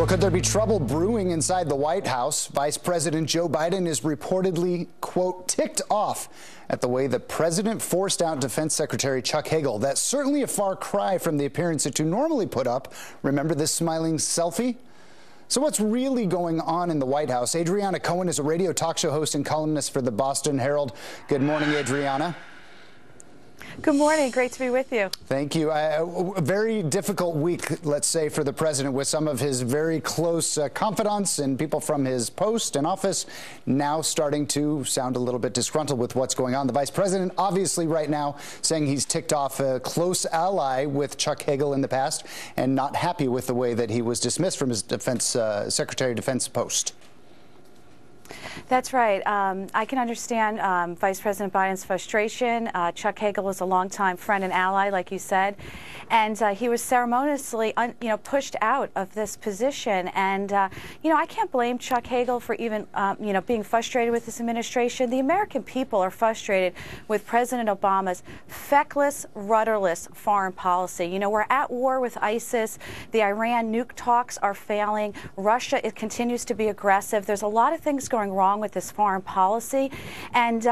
Well, could there be trouble brewing inside the White House? Vice President Joe Biden is reportedly, quote, ticked off at the way the president forced out Defense Secretary Chuck Hagel. That's certainly a far cry from the appearance that you normally put up. Remember this smiling selfie? So what's really going on in the White House? Adriana Cohen is a radio talk show host and columnist for the Boston Herald. Good morning, Adriana. Good morning. Great to be with you. Thank you. A very difficult week, let's say, for the president, with some of his very close confidants and people from his post and office now starting to sound a little bit disgruntled with what's going on. The vice president, obviously, right now saying he's ticked off a close ally with Chuck Hagel in the past and not happy with the way that he was dismissed from his Secretary of Defense post. That's right. I can understand Vice President Biden's frustration. Chuck Hagel was a longtime friend and ally, like you said, and he was ceremoniously, pushed out of this position. And I can't blame Chuck Hagel for even, being frustrated with this administration. The American people are frustrated with President Obama's feckless, rudderless foreign policy. We're at war with ISIS. The Iran nuke talks are failing. Russia, it continues to be aggressive. There's a lot of things going wrong with this foreign policy, and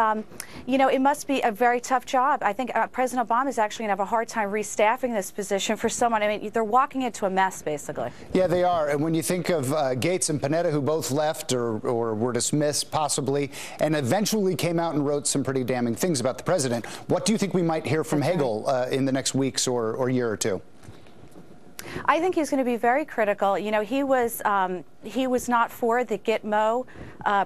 it must be a very tough job. I think President Obama is actually going to have a hard time restaffing this position for someone. I mean, they're walking into a mess, basically. Yeah, they are. And when you think of Gates and Panetta, who both left or were dismissed, possibly, and eventually came out and wrote some pretty damning things about the president, what do you think we might hear from Hagel in the next weeks or year or two? I think he's going to be very critical. He was not for the Gitmo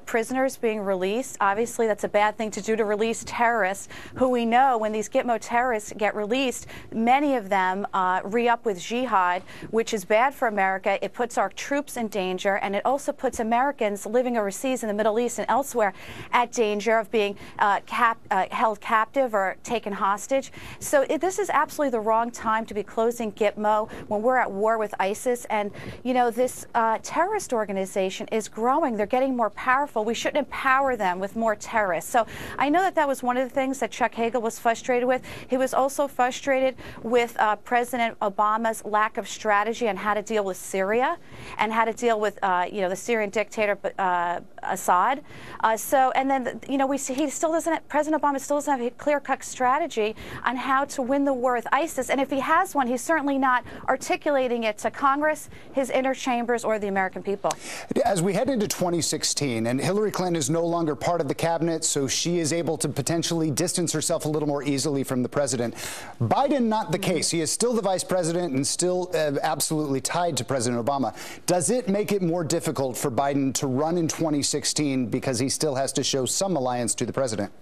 prisoners being released. Obviously, that's a bad thing to do, to release terrorists who we know when these Gitmo terrorists get released, many of them re-up with jihad, which is bad for America. It puts our troops in danger, and it also puts Americans living overseas in the Middle East and elsewhere at danger of being held captive or taken hostage. So this is absolutely the wrong time to be closing Gitmo when we're at war with ISIS. And, this terrorist organization is growing. They're getting more powerful. We shouldn't empower them with more terrorists. So I know that was one of the things that Chuck Hagel was frustrated with. He was also frustrated with President Obama's lack of strategy on how to deal with Syria and how to deal with, the Syrian dictator Assad. And then, he still doesn't, President Obama still doesn't have a clear-cut strategy on how to win the war with ISIS. And if he has one, he's certainly not articulating it to Congress, his inner chambers, or the American people. As we head into 2016, and Hillary Clinton is no longer part of the cabinet, so she is able to potentially distance herself a little more easily from the president. Biden, not the case. He is still the vice president and still absolutely tied to President Obama. Does it make it more difficult for Biden to run in 2016 because he still has to show some alliance to the president?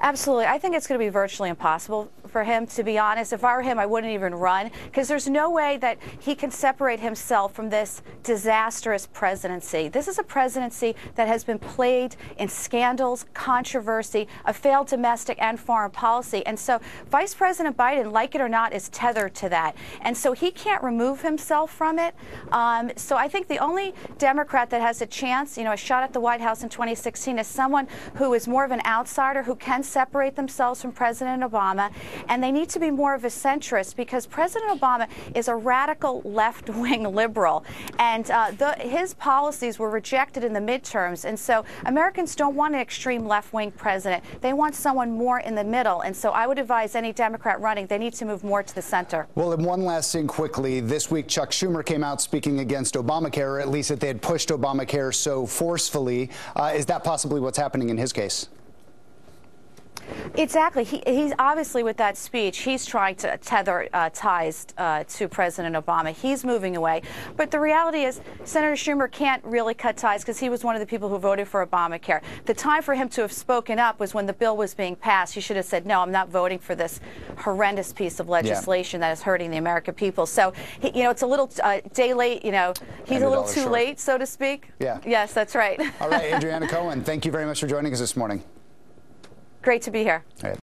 Absolutely. I think it's going to be virtually impossible for him, to be honest. If I were him, I wouldn't even run, because there's no way that he can separate himself from this disastrous presidency. This is a presidency that has been plagued in scandals, controversy, a failed domestic and foreign policy. And so Vice President Biden, like it or not, is tethered to that. And so he can't remove himself from it. So I think the only Democrat that has a chance, a shot at the White House in 2016 is someone who is more of an outsider, who can separate themselves from President Obama, and they need to be more of a centrist, because President Obama is a radical left-wing liberal, and his policies were rejected in the midterms, and so Americans don't want an extreme left-wing president. They want someone more in the middle, and so I would advise any Democrat running, they need to move more to the center. Well, and one last thing quickly. This week, Chuck Schumer came out speaking against Obamacare, or at least that they had pushed Obamacare so forcefully. Is that possibly what's happening in his case? Exactly. He's obviously, with that speech, he's trying to tether ties to President Obama. He's moving away. But the reality is Senator Schumer can't really cut ties, because he was one of the people who voted for Obamacare. The time for him to have spoken up was when the bill was being passed. He should have said, no, I'm not voting for this horrendous piece of legislation that is hurting the American people. So, it's a little day late, he's a little too late, so to speak. Yeah. Yes, that's right. All right, Adriana Cohen, thank you very much for joining us this morning. Great to be here. All right.